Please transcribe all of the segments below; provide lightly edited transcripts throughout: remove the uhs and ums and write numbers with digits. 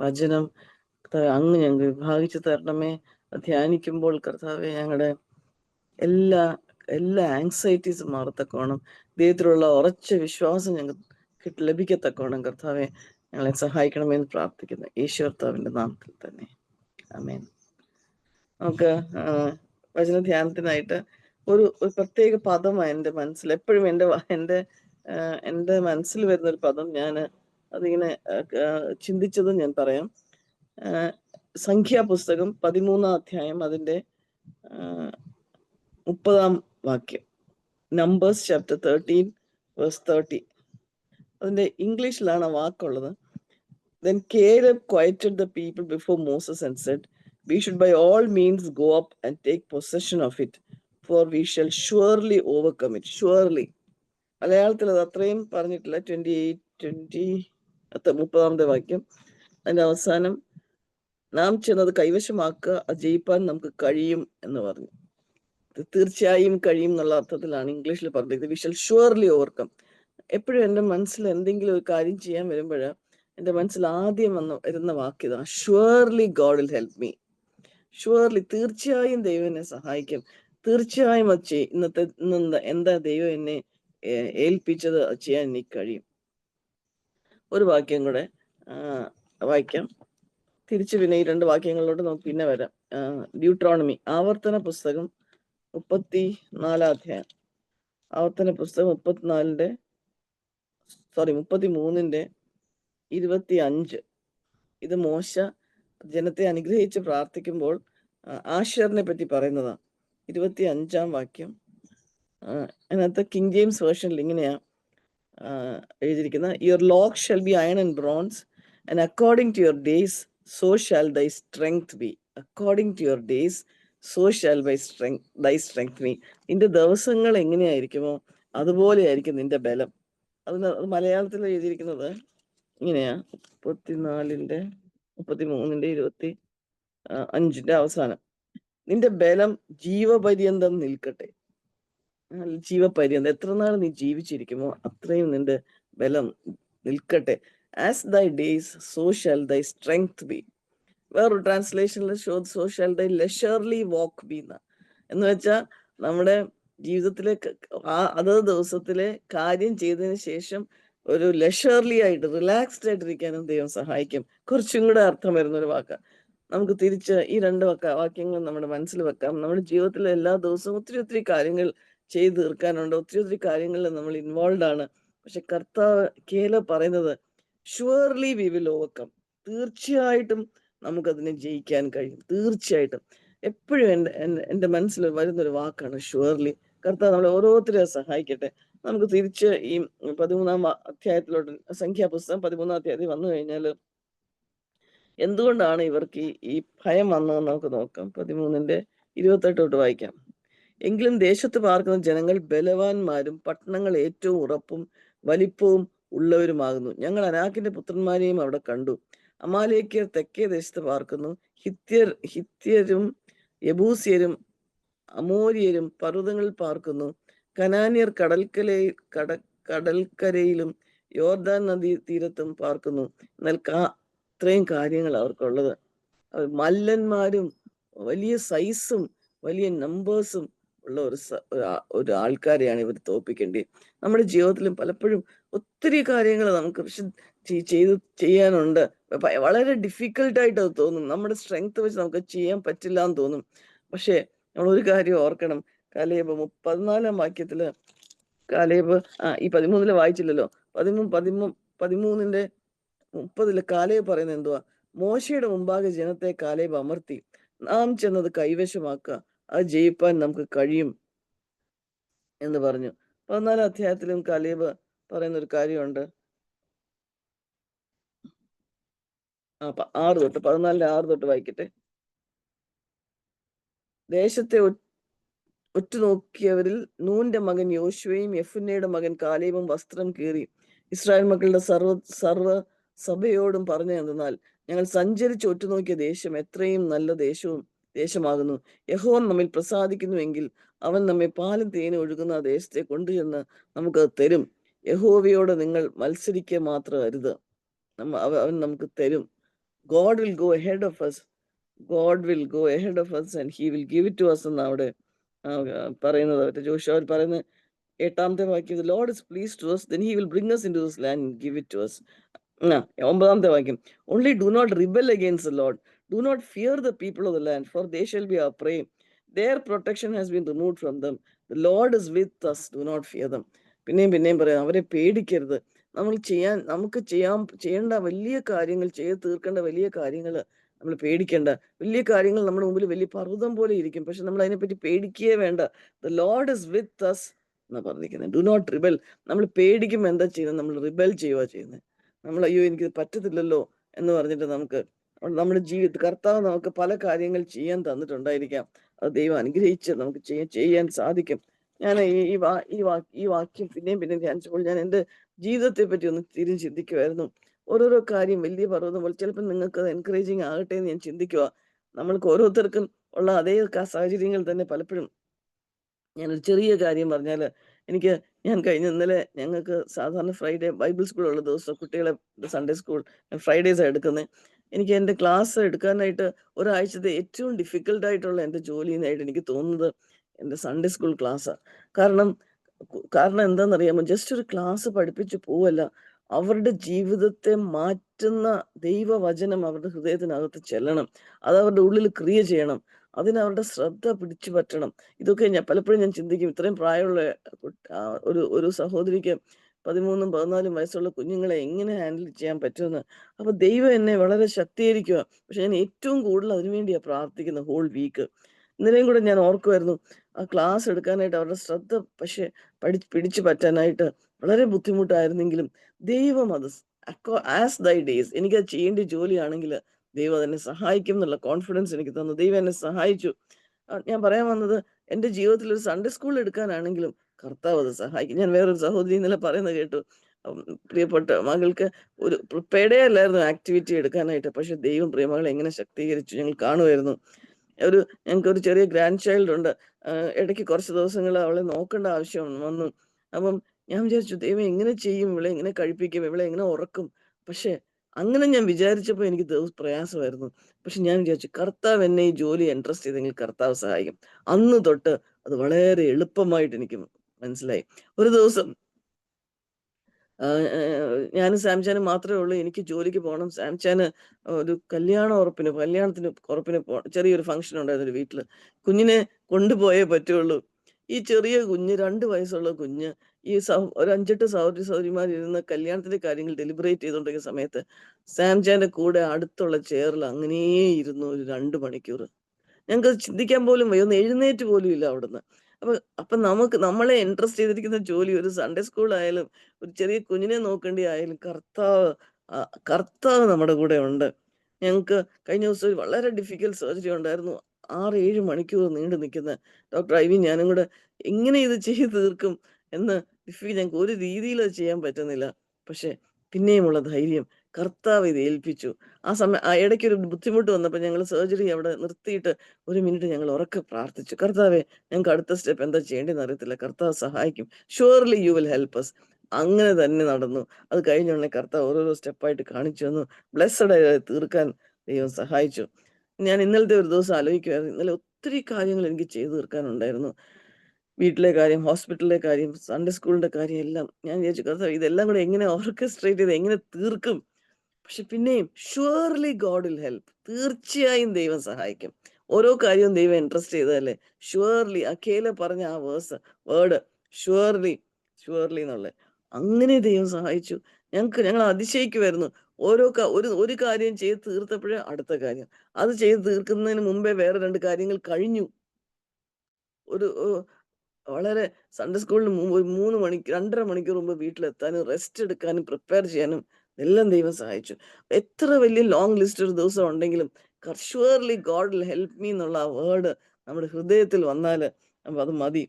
വചനം അങ്ങ് ഞങ്ങൾക്ക് വിഭാഗിച്ചു തരണമേ. ധ്യാനിക്കുമ്പോൾ കർത്താവെ ഞങ്ങളുടെ എല്ലാ എല്ലാ ആങ്സൈറ്റീസും മാറത്തക്കോണം, ദൈവത്തിലുള്ള ഉറച്ച വിശ്വാസം ഞങ്ങൾക്ക് ലഭിക്കത്തക്കോണം കർത്താവെ ഞങ്ങളെ സഹായിക്കണമെന്ന് പ്രാർത്ഥിക്കുന്നു, ഈശ്വർത്താവിന്റെ നാമത്തിൽ തന്നെ. ആമേൻ. നമുക്ക് വചന ധ്യാനത്തിനായിട്ട് ഒരു പ്രത്യേക പദമാണ് എൻ്റെ മനസ്സിൽ എപ്പോഴും എൻ്റെ മനസ്സിൽ വരുന്നൊരു പദം. ഞാൻ അതിങ്ങനെ ചിന്തിച്ചതും ഞാൻ പറയാം. സംഖ്യാപുസ്തകം 13-ാം അധ്യായം അതിൻ്റെ 30-ാം വാക്യം. Numbers chapter 13 verse 30. അതിൻ്റെ ഇംഗ്ലീഷിലാണ് ആ വാക്കുള്ളത്. Then Caleb quieted the people before Moses and said, "We should by all means go up and take possession of it, for we shall surely overcome it." Surely. മലയാളത്തിൽ അത് അത്രയും പറഞ്ഞിട്ടില്ല. 30-ാമത്തെ വാക്യം അതിന്റെ അവസാനം നാം ചെന്നത് കൈവശമാക്കുക, അത് ജയിപ്പാൻ നമുക്ക് കഴിയും എന്ന് പറഞ്ഞു. തീർച്ചയായും കഴിയും എന്നുള്ള അർത്ഥത്തിലാണ് ഇംഗ്ലീഷിൽ പറഞ്ഞത്. We shall surely overcome. എപ്പോഴും എൻ്റെ മനസ്സിൽ എന്തെങ്കിലും ഒരു കാര്യം ചെയ്യാൻ വരുമ്പോഴാണ് എൻ്റെ മനസ്സിൽ ആദ്യം വരുന്ന വാക്യതാണ് surely God will help me. Surely, തീർച്ചയായും ദൈവം എന്നെ സഹായിക്കും. തീർച്ചയായും അത് ഇന്ന് എന്താ ദൈവം എന്നെ ഏൽപ്പിച്ചത് അത് ചെയ്യാൻ എനിക്ക് കഴിയും. ഒരു വാക്യം കൂടെ വായിക്കാം. തിരിച്ചു പിന്നെ ഈ 2 വാക്യങ്ങളിലോട്ട് നമുക്ക് പിന്നെ വരാം. ഡ്യൂട്രോണമി, ആവർത്തന പുസ്തകം 34-ാം അധ്യായം. ആവർത്തന പുസ്തകം 33-ന്റെ 25. ഇത് മോശ ജനത്തെ അനുഗ്രഹിച്ച് പ്രാർത്ഥിക്കുമ്പോൾ ആശേറിനെ പറ്റി പറയുന്നതാണ്. 25-ാം വാക്യം. അതിനകത്ത് കിങ് ജെയിംസ് വേർഷനിൽ ഇങ്ങനെയാ എഴുതിയിരിക്കുന്നത്: "Your lock shall be iron and bronze, and according to your days so shall thy strength be." According to your days so shall thy strength be. നിന്റെ ദിവസങ്ങൾ എങ്ങനെയായിരിക്കുമോ അതുപോലെ ആയിരിക്കും നിന്റെ ബലം. അതിന് മലയാളത്തിൽ എഴുതിയിരിക്കുന്നത് ഇങ്ങനെയാ. 34-ന്റെ 33-ന്റെ 25-ന്റെ അവസാനം: നിന്റെ ബലം ജീവപര്യന്തം നിൽക്കട്ടെ. ജീവപര്യന്തം, എത്ര നാൾ നീ ജീവിച്ചിരിക്കുമോ അത്രയും നിന്റെ ബലം നിൽക്കട്ടെ. As thy days so shall thy strength be. വേറൊരു ട്രാൻസ്ലേഷനിൽ so shall thy leisurely walk be എന്ന് വെച്ചാൽ നമ്മുടെ ജീവിതത്തിലെ അതത് ദിവസത്തിലെ കാര്യം ചെയ്തതിന് ശേഷം ഒരു ലെഷർലി ആയിട്ട് റിലാക്സ്ഡ് ആയിട്ടിരിക്കാനും ദൈവം സഹായിക്കും. കുറച്ചും കൂടെ അർത്ഥം വരുന്നൊരു വാക്കാണ്. നമുക്ക് തിരിച്ച് ഈ 2 വാക്യങ്ങൾ നമ്മുടെ മനസ്സിൽ വെക്കാം. നമ്മുടെ ജീവിതത്തിലെ എല്ലാ ദിവസവും ഒത്തിരി കാര്യങ്ങൾ ചെയ്തു തീർക്കാനുണ്ട്. ഒത്തിരി കാര്യങ്ങളിൽ നമ്മൾ ഇൻവോൾവ് ആണ്. പക്ഷെ കർത്താവ് കേലബ് പറയുന്നത് ഷുവർലി വി വിൽ ഓവർകം. തീർച്ചയായിട്ടും നമുക്കതിനെ ജയിക്കാൻ കഴിയും. തീർച്ചയായിട്ടും. എപ്പോഴും എൻ്റെ മനസ്സിൽ വരുന്നൊരു വാക്കാണ് ഷുവർലി. കർത്താവ് നമ്മളെ ഓരോരുത്തരെയും സഹായിക്കട്ടെ. നമുക്ക് തിരിച്ച് ഈ 13-ാം അധ്യായത്തിലോട്ട്, സംഖ്യാപുസ്തകം 13-ാം അധ്യായത്തിൽ വന്നു കഴിഞ്ഞാൽ എന്തുകൊണ്ടാണ് ഇവർക്ക് ഈ ഭയം വന്നതെന്ന് നമുക്ക് നോക്കാം. 13-ന്റെ 28 വായിക്കാം. എങ്കിലും ദേശത്ത് പാർക്കുന്ന ജനങ്ങൾ ബലവാന്മാരും പട്ടണങ്ങൾ ഏറ്റവും ഉറപ്പും വലിപ്പവും ഉള്ളവരുമാകുന്നു. ഞങ്ങൾ അനാക്കിന്റെ പുത്രന്മാരെയും അവിടെ കണ്ടു. അമാലേക്യർ തെക്കേ ദേശത്ത് പാർക്കുന്നു. ഹിത്യരും യബൂസ്യരും അമോര്യരും പർവ്വതങ്ങളിൽ പാർക്കുന്നു. കനാന്യർ കടൽക്കരയിലും യോർദാൻ നദീ തീരത്തും പാർക്കുന്നു. എന്നാൽ ഇത്രയും കാര്യങ്ങൾ അവർക്കുള്ളത്. മല്ലന്മാരും വലിയ സൈസും വലിയ നമ്പേഴ്സും ഉള്ള ഒരു ആൾക്കാരെയാണ് ഇവർ തോൽപ്പിക്കേണ്ടത്. നമ്മുടെ ജീവിതത്തിലും പലപ്പോഴും ഒത്തിരി കാര്യങ്ങൾ നമുക്ക് ചെയ്യാനുണ്ട്. വളരെ ഡിഫിക്കൽട്ടായിട്ട് അത് തോന്നും. നമ്മുടെ സ്ട്രെങ്ത് വെച്ച് നമുക്ക് ചെയ്യാൻ പറ്റില്ല എന്ന് തോന്നും. പക്ഷേ നമ്മൾ ഒരു കാര്യം ഓർക്കണം. കാലേബ് 14-ാം വാക്യത്തില് കാലേബ് ഈ 13-ല് വായിച്ചില്ലല്ലോ. 13-ന്റെ 30 കാലേബ് പറയുന്നത് എന്തുവാ? മോശയുടെ മുമ്പാകെ ജനത്തെ കാലേബ് അമർത്തി, നാം ചെന്നത് കൈവശമാക്കുക, അത് ജയിപ്പാൻ നമുക്ക് കഴിയും എന്ന് പറഞ്ഞു. 14-ാം അധ്യായത്തിലും കാലേബ് പറയുന്ന ഒരു കാര്യമുണ്ട്. 14-ന്റെ 6 വായിക്കട്ടെ. ദേശത്തെ ഒറ്റുനോക്കിയവരിൽ നൂന്റെ മകൻ യോശുവയും യെഫുന്നയുടെ മകൻ കാലേബും വസ്ത്രം കീറി ഇസ്രായേൽ മക്കളുടെ സർവ സഭയോടും പറഞ്ഞു എന്നാൽ, ഞങ്ങൾ സഞ്ചരിച്ച് ഒറ്റുനോക്കിയ ദേശം എത്രയും നല്ല ദേശമാകുന്നു. യഹോവ നമ്മിൽ പ്രസാദിക്കുന്നുവെങ്കിൽ അവൻ നമ്മെ പാലും തേനും ഒഴുകുന്ന ദേശത്തെ കൊണ്ടുചെന്ന് നമുക്കത് തരും. യഹോവയോട് നിങ്ങൾ മത്സരിക്കുക മാത്രം അരുത്. അവൻ നമുക്ക് തരും. God will go ahead of us. God will go ahead of us and he will give it to us എന്ന് അവിടെ പറയുന്നത്. ജോഷുവ പറയുന്നത് 8ാമത്തെ വാക്യം, the Lord is pleased to us, then he will bring us into this land and give it to us. 9ാമത്തെ വാക്യം, only do not rebel against the Lord. Do not fear the people of the land, for they shall be our prey. Their protection has been removed from them. The Lord is with us. Do not fear them. പിന്നെയും പറയാം, അവരെ പേടിക്കരുത്. നമുക്ക് ചെയ്യേണ്ട വലിയ കാര്യങ്ങൾ, ചെയ്ത് തീർക്കേണ്ട വലിയ കാര്യങ്ങൾ നമ്മൾ പേടിക്കേണ്ട. വലിയ കാര്യങ്ങൾ നമ്മുടെ മുമ്പിൽ വലിയ പർവ്വതം പോലെ ഇരിക്കും, പക്ഷെ നമ്മൾ അതിനെപ്പറ്റി പേടിക്കുകയേ വേണ്ട. The lord is with us എന്നാ പറഞ്ഞിരിക്കുന്നത്. Do not rebel. നമ്മൾ പേടിക്കുമ്പോൾ എന്താ ചെയ്യുന്നത്? നമ്മൾ റിബൽ ചെയ്യുക ചെയ്യുന്നത്. നമ്മൾ അയ്യോ എനിക്കിത് പറ്റത്തില്ലല്ലോ എന്ന് പറഞ്ഞിട്ട് നമ്മുടെ ജീവിതത്തിൽ കർത്താവ് നമുക്ക് പല കാര്യങ്ങൾ ചെയ്യാൻ തന്നിട്ടുണ്ടായിരിക്കാം. അത് ദൈവം അനുഗ്രഹിച്ച് നമുക്ക് ചെയ്യാൻ സാധിക്കും. ഞാൻ ഈ വാക്യം പിന്നെയും ധ്യാനിച്ചപ്പോൾ ഞാൻ എൻ്റെ ജീവിതത്തെ പറ്റി ഒന്ന് തിരിഞ്ഞ് ചിന്തിക്കുമായിരുന്നു. ഓരോരോ കാര്യം വലിയ പർവ്വതം പോലെ. ചിലപ്പോൾ നിങ്ങൾക്ക് അത് എൻകറേജിങ് ആകട്ടെ എന്ന് ഞാൻ ചിന്തിക്കുക. നമ്മൾക്ക് ഓരോരുത്തർക്കും ഉള്ള അതേ സാഹചര്യങ്ങൾ തന്നെ പലപ്പോഴും. ഞാനൊരു ചെറിയ കാര്യം പറഞ്ഞാൽ, ഞാൻ ഇന്നലെ ഞങ്ങൾക്ക് സാധാരണ ഫ്രൈഡേ ബൈബിൾ സ്കൂളുള്ള ദിവസം കുട്ടികളെ സൺഡേ സ്കൂൾ ഫ്രൈഡേസാണ് എടുക്കുന്നത്. എനിക്ക് എൻ്റെ ക്ലാസ് എടുക്കാനായിട്ട് ഒരാഴ്ചത്തെ ഏറ്റവും ഡിഫിക്കൽട്ടായിട്ടുള്ള എൻ്റെ ജോലി എന്നായിട്ട് എനിക്ക് തോന്നുന്നത് എൻ്റെ സൺഡേ സ്കൂൾ ക്ലാസ്സാണ്. കാരണം എന്താണെന്നറിയാമോ? ജസ്റ്റ് ഒരു ക്ലാസ് പഠിപ്പിച്ച് പോവല്ല, അവരുടെ ജീവിതത്തെ മാറ്റുന്ന ദൈവവചനം അവരുടെ ഹൃദയത്തിനകത്ത് ചെല്ലണം. അത് അവരുടെ ഉള്ളിൽ ക്രിയ ചെയ്യണം. അതിനവരുടെ ശ്രദ്ധ പിടിച്ചു പറ്റണം. ഇതൊക്കെ പലപ്പോഴും ഞാൻ ചിന്തിക്കും, ഇത്രയും പ്രായമുള്ള ഒരു സഹോദരിക്ക് 13ഉം 14ഉം വയസ്സുള്ള കുഞ്ഞുങ്ങളെ എങ്ങനെ ഹാൻഡിൽ ചെയ്യാൻ പറ്റുമെന്ന്. അപ്പൊ ദൈവം എന്നെ വളരെ ശക്തീകരിക്കുക. പക്ഷെ ഞാൻ ഏറ്റവും കൂടുതൽ അതിനുവേണ്ടിയാണ് പ്രാർത്ഥിക്കുന്നത് ഹോൾ വീക്ക്. ഇന്നലെയും കൂടെ ഞാൻ ഓർക്കുമായിരുന്നു, ആ ക്ലാസ് എടുക്കാനായിട്ട് അവരുടെ ശ്രദ്ധ പക്ഷെ പിടിച്ചു പറ്റാനായിട്ട് വളരെ ബുദ്ധിമുട്ടായിരുന്നെങ്കിലും ദൈവം അത് ആസ് ദൈ ഡേയ്സ്, എനിക്കത് ചെയ്യേണ്ട ജോലിയാണെങ്കിൽ ദൈവം അതെന്നെ സഹായിക്കും എന്നുള്ള കോൺഫിഡൻസ് എനിക്ക് തന്നു. ദൈവം എന്നെ സഹായിച്ചു. ഞാൻ പറയാൻ വന്നത്, എൻ്റെ ജീവിതത്തിൽ ഒരു സൺഡേ സ്കൂൾ എടുക്കാനാണെങ്കിലും കർത്താവ് അത് സഹായിക്കും. ഞാൻ വേറൊരു സഹോദരി ഇന്നലെ പറയുന്നത് കേട്ടു, പ്രിയപ്പെട്ട മകൾക്ക് ഒരു പ്രിപ്പയർഡേ അല്ലായിരുന്നു ആക്ടിവിറ്റി എടുക്കാനായിട്ട്, പക്ഷെ ദൈവം പ്രിയമകളെ എങ്ങനെ ശക്തീകരിച്ചു ഞങ്ങൾ കാണുമായിരുന്നു. ഞങ്ങൾക്കൊരു ചെറിയ ഗ്രാൻഡ് ചൈൽഡ് ഉണ്ട്. ഇടയ്ക്ക് കുറച്ച് ദിവസങ്ങൾ അവളെ നോക്കേണ്ട ആവശ്യം വന്നു. അപ്പം ഞാൻ വിചാരിച്ചു, ദൈവം എങ്ങനെ ചെയ്യും, ഇവളെ എങ്ങനെ കഴിപ്പിക്കും, ഇവളെ എങ്ങനെ ഉറക്കും? പക്ഷെ അങ്ങനെ ഞാൻ വിചാരിച്ചപ്പോൾ എനിക്ക് പ്രയാസമായിരുന്നു. പക്ഷെ ഞാൻ വിചാരിച്ചു, കർത്താവ് എന്നെ ഈ ജോലി ഇൻട്രസ്റ്റ് ചെയ്തെങ്കിൽ കർത്താവ് സഹായിക്കും. അന്ന് തൊട്ട് അത് വളരെ എളുപ്പമായിട്ട് എനിക്ക് മനസ്സിലായി. ഒരു ദിവസം ഞാനും സാംചാനും മാത്രമേ ഉള്ളൂ. എനിക്ക് ജോലിക്ക് പോകണം. സാംചാന് ഒരു കല്യാണത്തിന് ഉറപ്പിന് ചെറിയൊരു ഫംഗ്ഷൻ ഉണ്ടായിരുന്നു വീട്ടില്. കുഞ്ഞിനെ കൊണ്ടുപോയേ പറ്റുള്ളൂ. ഈ ചെറിയ കുഞ്ഞ് 2 വയസ്സുള്ള കുഞ്ഞ് ഒരു 5-8 സഹോദരിമാരിരുന്ന് കല്യാണത്തിന്റെ കാര്യങ്ങൾ ഡെലിബറേറ്റ് ചെയ്തുകൊണ്ടിരിക്കുന്ന സമയത്ത് സാംചാന്റെ കൂടെ അടുത്തുള്ള ചെയറിൽ അങ്ങനെ ഇരുന്നു ഒരു 2 മണിക്കൂർ. ഞങ്ങൾക്ക് ചിന്തിക്കാൻ പോലും വയ്യ, ഒന്ന് എഴുന്നേറ്റ് പോലും ഇല്ല അവിടുന്ന്. അപ്പൊ നമ്മളെ ഇൻട്രസ്റ്റ് ചെയ്തിരിക്കുന്ന ജോലി ഒരു സൺഡേ സ്കൂൾ ആയാലും ഒരു ചെറിയ കുഞ്ഞിനെ നോക്കേണ്ടി ആയാലും കർത്താവ് നമ്മുടെ കൂടെ ഉണ്ട്. ഞങ്ങൾക്ക് കഴിഞ്ഞ ദിവസം വളരെ ഡിഫിക്കൽട്ട് സർജറി ഉണ്ടായിരുന്നു. 6-7 മണിക്കൂർ നീണ്ടു നിൽക്കുന്ന. ഡോക്ടർ ഐവി ഞാനും കൂടെ എങ്ങനെ ഇത് ചെയ്ത് തീർക്കും എന്ന് ഞങ്ങൾക്ക് ഒരു രീതിയിൽ അത് ചെയ്യാൻ പറ്റുന്നില്ല. പക്ഷെ പിന്നെയുമുള്ള ധൈര്യം, കർത്താവ് ഇത് ഏൽപ്പിച്ചു. ഇടയ്ക്കൊരു ബുദ്ധിമുട്ട് വന്നപ്പോൾ ഞങ്ങൾ സർജറി അവിടെ നിർത്തിയിട്ട് 1 മിനിറ്റ് ഞങ്ങൾ ഉറക്കെ പ്രാർത്ഥിച്ചു, കർത്താവെ ഞങ്ങൾക്ക് അടുത്ത സ്റ്റെപ്പ് എന്താ ചെയ്യേണ്ടതെന്ന് അറിയത്തില്ല, കർത്താവ് സഹായിക്കും, surely you will help us. അങ്ങനെ തന്നെ നടന്നു. അത് കഴിഞ്ഞുടനെ കർത്താവ് ഓരോരോ സ്റ്റെപ്പായിട്ട് കാണിച്ചു തന്നു. ബ്ലെസ്സഡ് ആയി തീർക്കാൻ ദൈവം സഹായിച്ചു. ഞാൻ ഇന്നലത്തെ ഒരു ദിവസം ആലോചിക്കുമായിരുന്നു, ഇന്നലെ ഒത്തിരി കാര്യങ്ങൾ എനിക്ക് ചെയ്തു തീർക്കാനുണ്ടായിരുന്നു. വീട്ടിലെ കാര്യം, ഹോസ്പിറ്റലിലെ കാര്യം, സൺഡേ സ്കൂളിന്റെ കാര്യം എല്ലാം. ഞാൻ വിചാരിച്ചു, കർത്താവ് ഇതെല്ലാം കൂടെ എങ്ങനെ ഓർക്കസ്ട്രേറ്റ് ചെയ്ത് എങ്ങനെ തീർക്കും? പക്ഷെ പിന്നെയും ഷുവർലി ഗോഡ് വിൽ ഹെൽപ്പ്. തീർച്ചയായും ദൈവം സഹായിക്കും. ഓരോ കാര്യവും ദൈവം ഇൻട്രസ്റ്റ് ചെയ്തതല്ലേ. ഷുവർലി, അഖേല പറഞ്ഞ ആ വേർഡ് ഷുവർലി എന്നുള്ള, അങ്ങനെ ദൈവം സഹായിച്ചു. ഞങ്ങൾ അതിശയിക്കുമായിരുന്നു. ഒരു കാര്യം ചെയ്ത് തീർത്തപ്പോഴേ അടുത്ത കാര്യം, അത് ചെയ്ത് തീർക്കുന്നതിന് മുമ്പേ വേറെ 2 കാര്യങ്ങൾ കഴിഞ്ഞു. വളരെ സൺഡേ സ്കൂളിന് മുമ്പ് 2.5 മണിക്കൂർ മുമ്പ് വീട്ടിലെത്താനും റെസ്റ്റ് എടുക്കാനും പ്രിപ്പയർ ചെയ്യാനും എല്ലാം ദൈവം സഹായിച്ചു. എത്ര വലിയ ലോങ് ലിസ്റ്റ് ഒരു ദിവസം ഉണ്ടെങ്കിലും surely God will help me എന്നുള്ള ആ വേർഡ് നമ്മുടെ ഹൃദയത്തിൽ വന്നാൽ അത് മതി.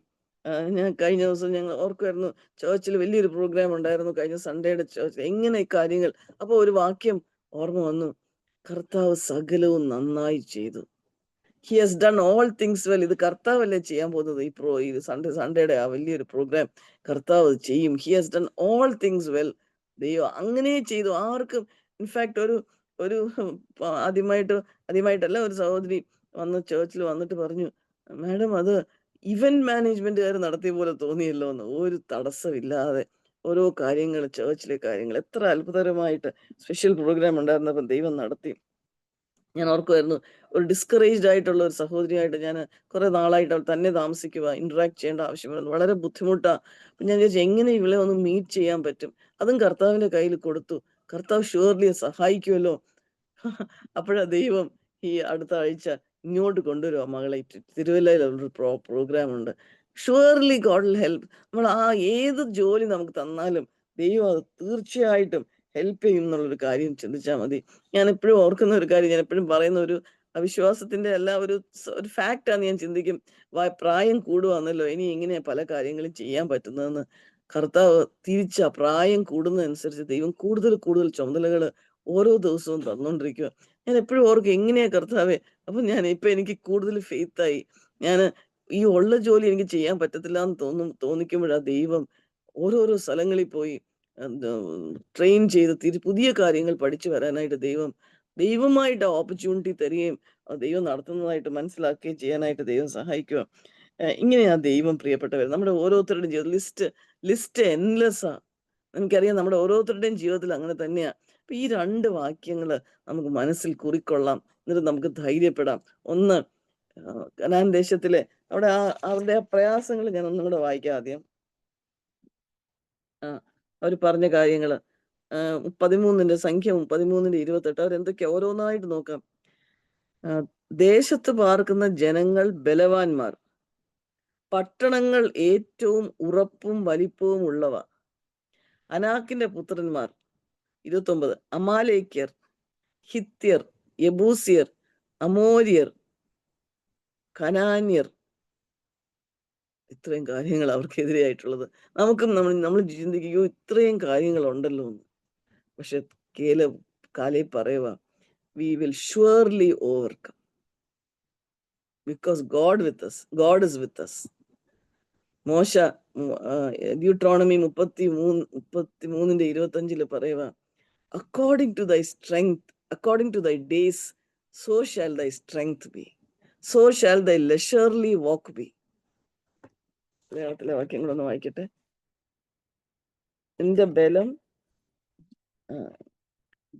ഞാൻ കഴിഞ്ഞ ദിവസം ഞങ്ങൾ ഓർക്കുമായിരുന്നു, ചേർച്ചിൽ വലിയൊരു പ്രോഗ്രാം ഉണ്ടായിരുന്നു കഴിഞ്ഞ സൺഡേയുടെ ചേർച്ചിൽ. എങ്ങനെ ഈ കാര്യങ്ങൾ, അപ്പോൾ ഒരു വാക്യം ഓർമ്മ വന്നു, കർത്താവ് സകലവും നന്നായി ചെയ്തു. He has done all things well. ഇത് കർത്താവല്ലേ ചെയ്യാൻ പോകുന്നത്. ഈ സൺഡേയുടെ ആ വലിയൊരു പ്രോഗ്രാം കർത്താവ് ചെയ്യും. He has done all things well. ദൈവം അങ്ങനെ ചെയ്തു. ആർക്കും ഇൻഫാക്ട് ഒരു ഒരു ആദ്യമായിട്ടല്ല, ഒരു സഹോദരി വന്ന് ചേർച്ചിൽ വന്നിട്ട് പറഞ്ഞു, മാഡം അത് ഇവന്റ് മാനേജ്മെന്റുകാർ നടത്തിയ പോലെ തോന്നിയല്ലോ എന്ന്. ഒരു തടസ്സമില്ലാതെ ഓരോ കാര്യങ്ങൾ, ചേർച്ചിലെ കാര്യങ്ങൾ എത്ര അത്ഭുതകരമായിട്ട് സ്പെഷ്യൽ പ്രോഗ്രാം ഉണ്ടായിരുന്നപ്പോൾ ദൈവം നടത്തി. ഞാൻ ഓർക്കുമായിരുന്നു, ഒരു ഡിസ്കറേജ്ഡ് ആയിട്ടുള്ള ഒരു സഹോദരിയായിട്ട് ഞാൻ കുറെ നാളായിട്ട് അവൾ തന്നെ താമസിക്കുക, ഇന്ററാക്ട് ചെയ്യേണ്ട ആവശ്യമായിരുന്നു, വളരെ ബുദ്ധിമുട്ടാ. അപ്പൊ ഞാൻ വിചാരിച്ചു എങ്ങനെ ഇവളെ ഒന്ന് മീറ്റ് ചെയ്യാൻ പറ്റും. അതും കർത്താവിന്റെ കയ്യിൽ കൊടുത്തു. കർത്താവ് ഷുവർലി സഹായിക്കുമല്ലോ. അപ്പോഴാ ദൈവം ഈ അടുത്ത ആഴ്ച ഇങ്ങോട്ട് കൊണ്ടുവരുക മകളെ. തിരുവല്ലയിൽ ഒരു പ്രോഗ്രാം ഉണ്ട്. Surely God will help. നമ്മൾ ഏത് ജോലി നമുക്ക് തന്നാലും ദൈവം അത് തീർച്ചയായിട്ടും ഹെൽപ്പ് ചെയ്യും എന്നുള്ളൊരു കാര്യം ചിന്തിച്ചാൽ മതി. ഞാൻ എപ്പോഴും ഓർക്കുന്ന ഒരു കാര്യം, ഞാൻ എപ്പോഴും പറയുന്ന ഒരു അവിശ്വാസത്തിന്റെ അല്ല, ഒരു ഫാക്റ്റാന്ന് ഞാൻ ചിന്തിക്കും. പ്രായം കൂടുവാന്നല്ലോ, ഇനി ഇങ്ങനെ പല കാര്യങ്ങളും ചെയ്യാൻ പറ്റുന്നതെന്ന്. കർത്താവ് പ്രായം കൂടുന്നതനുസരിച്ച് ദൈവം കൂടുതൽ കൂടുതൽ ചുമതലകൾ ഓരോ ദിവസവും തന്നുകൊണ്ടിരിക്കുക. ഞാൻ എപ്പോഴും ഓർക്കും, എങ്ങനെയാ കർത്താവേ. അപ്പൊ എനിക്ക് കൂടുതൽ ഫെയ്ത്തായി. ഞാൻ ഈ ഉള്ള ജോലി എനിക്ക് ചെയ്യാൻ പറ്റത്തില്ല എന്ന് തോന്നിക്കുമ്പോഴാ ദൈവം ഓരോരോ സ്ഥലങ്ങളിൽ പോയി ട്രെയിൻ ചെയ്ത് പുതിയ കാര്യങ്ങൾ പഠിച്ചു വരാനായിട്ട് ദൈവമായിട്ട് ഓപ്പർച്യൂണിറ്റി തരികയും ദൈവം നടത്തുന്നതായിട്ട് മനസ്സിലാക്കുകയും ചെയ്യാനായിട്ട് ദൈവം സഹായിക്കുക. ഇങ്ങനെയാ ദൈവം പ്രിയപ്പെട്ടവർ. നമ്മുടെ ഓരോരുത്തരുടെയും ജീവിതം ലിസ്റ്റ് എൻലെസ്സാ. എനിക്കറിയാം നമ്മുടെ ഓരോരുത്തരുടെയും ജീവിതത്തിൽ അങ്ങനെ തന്നെയാ. അപ്പൊ ഈ 2 വാക്യങ്ങള് നമുക്ക് മനസ്സിൽ കുറിക്കൊള്ളാം. എന്നിട്ട് നമുക്ക് ധൈര്യപ്പെടാം. ഒന്ന്, കനാൻ ദേശത്തിലെ അവരുടെ ആ പ്രയാസങ്ങൾ ഞാൻ ഒന്നും കൂടെ വായിക്കാം ആദ്യം. അവർ പറഞ്ഞ കാര്യങ്ങള് 13:28 അവരെന്തൊക്കെയാ ഓരോന്നായിട്ട് നോക്കാം. ദേശത്ത് പാർക്കുന്ന ജനങ്ങൾ ബലവാന്മാർ, പട്ടണങ്ങൾ ഏറ്റവും ഉറപ്പും വലിപ്പവും ഉള്ളവ. അനാക്കിന്റെ പുത്രന്മാർ 29, അമാലേക്യർ, ഹിത്യർ, യെബൂസിയർ, അമോര്യർ, കനാന്യർ. ഇത്രയും കാര്യങ്ങൾ അവർക്കെതിരെയായിട്ടുള്ളത്. നമ്മൾ ചിന്തിക്കുകയോ ഇത്രയും കാര്യങ്ങളുണ്ടല്ലോ എന്ന്. പക്ഷെ കാലേബ് പറയുക, we will surely overcome because God is with us. മോശ ഡ്യൂട്രോണമി 33:25 പറയുക, according to thy strength, according to thy days, so shall thy strength be, so shall thy leisurely walk B. മലയാളത്തിലെ വാക്യങ്ങളൊന്ന് വായിക്കട്ടെ. നിന്റെ ബലം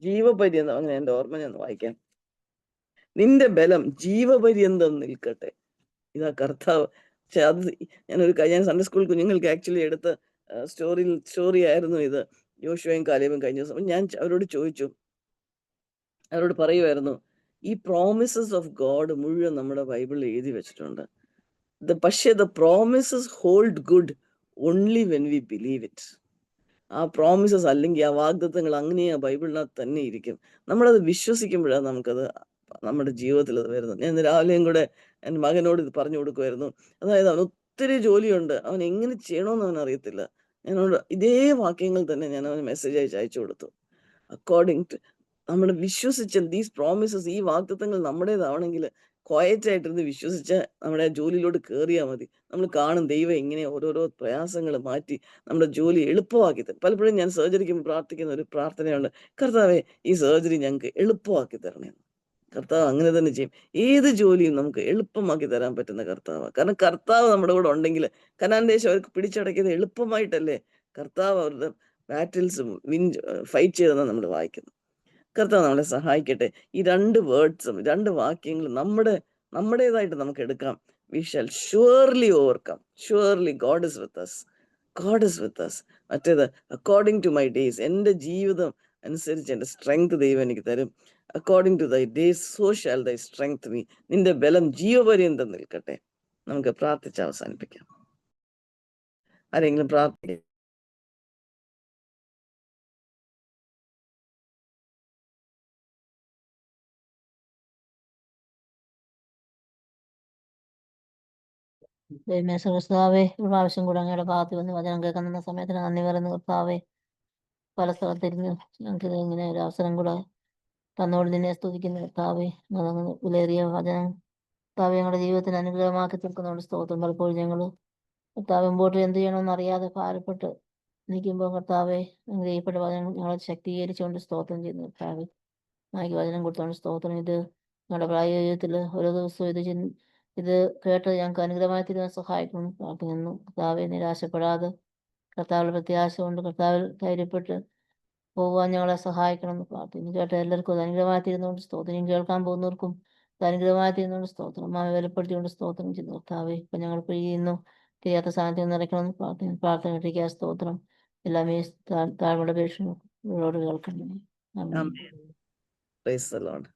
ജീവപര്യന്തം, അങ്ങനെ എന്റെ ഓർമ്മ ഞാൻ വായിക്കാം. നിന്റെ ബലം ജീവപര്യന്തം നിൽക്കട്ടെ. ഇതാ കർത്താവ്. പക്ഷെ ഞാൻ സൺഡേ സ്കൂൾ കുഞ്ഞുങ്ങൾക്ക് ആക്ച്വലി എടുത്ത സ്റ്റോറി ആയിരുന്നു ഇത്. യോശുവയും കാലേബും കഴിഞ്ഞ ദിവസം ഞാൻ അവരോട് ചോദിച്ചു, അവരോട് പറയുമായിരുന്നു, ഈ പ്രോമിസസ് ഓഫ് ഗോഡ് മുഴുവൻ നമ്മുടെ ബൈബിളിൽ എഴുതി വെച്ചിട്ടുണ്ട്. പക്ഷേ the promises hold good only when we believe it. ആ പ്രോമിസസ് അല്ലെങ്കിൽ ആ വാഗ്ദത്തങ്ങൾ അങ്ങനെയാ ബൈബിളിനകത്ത് തന്നെ ഇരിക്കും. നമ്മളത് വിശ്വസിക്കുമ്പോഴാണ് നമുക്കത് നമ്മുടെ ജീവിതത്തിൽ അത് വരുന്നത്. ഞാൻ രാവിലെയും കൂടെ എൻ്റെ മകനോട് ഇത് പറഞ്ഞു കൊടുക്കുമായിരുന്നു. അതായത് അവന് ഒത്തിരി ജോലിയുണ്ട്, അവൻ എങ്ങനെ ചെയ്യണമെന്ന് അവൻ അറിയത്തില്ല. ഇതേ വാക്യങ്ങൾ തന്നെ ഞാൻ അവന് മെസ്സേജ് അയച്ചു കൊടുത്തു. അക്കോർഡിംഗ് ടു നമ്മൾ വിശ്വസിച്ച ദീസ് പ്രോമിസസ്, ഈ വാഗ്ദത്തങ്ങൾ നമ്മുടേതാണെങ്കിൽ ക്വയറ്റ് ആയിട്ടിരുന്ന് വിശ്വസിച്ച് നമ്മുടെ ആ ജോലിയിലോട്ട് കയറിയാൽ മതി. നമ്മൾ കാണും ദൈവം ഇങ്ങനെ ഓരോരോ പ്രയാസങ്ങൾ മാറ്റി നമ്മുടെ ജോലി എളുപ്പമാക്കി തരും. പലപ്പോഴും ഞാൻ സർജറിക്ക് പ്രാർത്ഥിക്കുന്ന ഒരു പ്രാർത്ഥനയുണ്ട്, കർത്താവേ ഈ സർജറി ഞങ്ങൾക്ക് എളുപ്പമാക്കി തരണേ. കർത്താവ് അങ്ങനെ തന്നെ ചെയ്യും. ഏത് ജോലിയും നമുക്ക് എളുപ്പമാക്കി തരാൻ പറ്റുന്ന കർത്താവാണ്. കാരണം കർത്താവ് നമ്മുടെ കൂടെ ഉണ്ടെങ്കിൽ, കനാൻ ദേശം അവർക്ക് പിടിച്ചടക്കിയത് എളുപ്പമായിട്ടല്ലേ. കർത്താവ് അവരുടെ ബാറ്റിൽസ് ഫൈറ്റ് ചെയ്തെന്നാണ് നമ്മൾ വായിക്കുന്നത്. കർത്താവ് നമ്മളെ സഹായിക്കട്ടെ. ഈ 2 വേർഡ്സും 2 വാക്യങ്ങളും നമ്മുടേതായിട്ട് നമുക്ക് എടുക്കാം. We shall surely overcome. Surely God is with us. God is with us. മറ്റേത് അക്കോർഡിംഗ് ടു മൈ ഡേയ്സ്, എൻ്റെ ജീവിതം അനുസരിച്ച് എൻ്റെ സ്ട്രെങ്ത് ദൈവം എനിക്ക് തരും. According to thy days, so shall thy strength me. നിന്റെ ബലം ജീവപര്യന്തം നിൽക്കട്ടെ. നമുക്ക് പ്രാർത്ഥിച്ച് അവസാനിപ്പിക്കാം. ആരെങ്കിലും പ്രാർത്ഥിക്കാം? കർത്താവേ, ഒരു പ്രാവശ്യം കൂടെ അങ്ങയുടെ ഭാഗത്ത് വന്ന് വചനം കേൾക്കുന്ന സമയത്തിന് നന്ദി പറയുന്ന കർത്താവേ, പല സ്ഥലത്തിരുന്ന് ഞങ്ങൾക്ക് ഇങ്ങനെ ഒരു അവസരം കൂടെ തന്നോട് നിന്നെ സ്തുതിക്കുന്ന കർത്താവേ. വിലയേറിയ വചനം കർത്താവ് ഞങ്ങളുടെ ജീവിതത്തിന് അനുഗ്രഹമാക്കി തീർക്കുന്നതുകൊണ്ട് സ്തോത്രം. പലപ്പോഴും ഞങ്ങൾ കർത്താവ് മുമ്പോട്ട് എന്ത് ചെയ്യണമെന്ന് അറിയാതെ ഭാരപ്പെട്ട് നിൽക്കുമ്പോൾ കർത്താവെ അനുഗ്രഹിക്കപ്പെട്ട വചനം ഞങ്ങളെ ശക്തീകരിച്ചുകൊണ്ട് സ്തോത്രം ചെയ്യുന്നു. കർത്താവ് മായ്ക്ക് വചനം കൊടുത്തോണ്ട് സ്തോത്രം. ഇത് ഞങ്ങളുടെ പ്രായോഗികത്തിൽ ഓരോ ദിവസവും ഇത് കേട്ട് ഞങ്ങൾക്ക് അനുഗ്രഹമായി തീരുവാൻ സഹായിക്കണം പ്രാർത്ഥിക്കുന്നു. കർത്താവെ നിരാശപ്പെടാതെ കർത്താവിൽ പ്രത്യാശ കൊണ്ട് കർത്താവിൽ ധൈര്യപ്പെട്ട് പോകുവാൻ ഞങ്ങളെ സഹായിക്കണം എന്ന് പ്രാർത്ഥിക്കുന്നു. കേട്ട എല്ലാവർക്കും അത് അനുഗ്രഹമായി തീരുന്നതുകൊണ്ട് സ്തോത്രം. കേൾക്കാൻ പോകുന്നവർക്കും അത് അനുഗ്രഹമായി തീരുന്നതുകൊണ്ട് സ്തോത്രം. അമ്മാവെ വിലപ്പെടുത്തിക്കൊണ്ട് സ്തോത്രം ചെയ്യുന്നു. കർത്താവെ ഇപ്പം ഞങ്ങൾ ചെയ്യുന്നു ചെയ്യാത്ത സാന്നിധ്യം നിറയ്ക്കണമെന്ന് പ്രാർത്ഥിക്കുന്നു. പ്രാർത്ഥന ഇട്ടിരിക്കുക സ്തോത്രം. എല്ലാം ഈ താഴ്മയുടെ പേക്ഷയോട് കേൾക്കണമേ. ആമേൻ. Praise the Lord.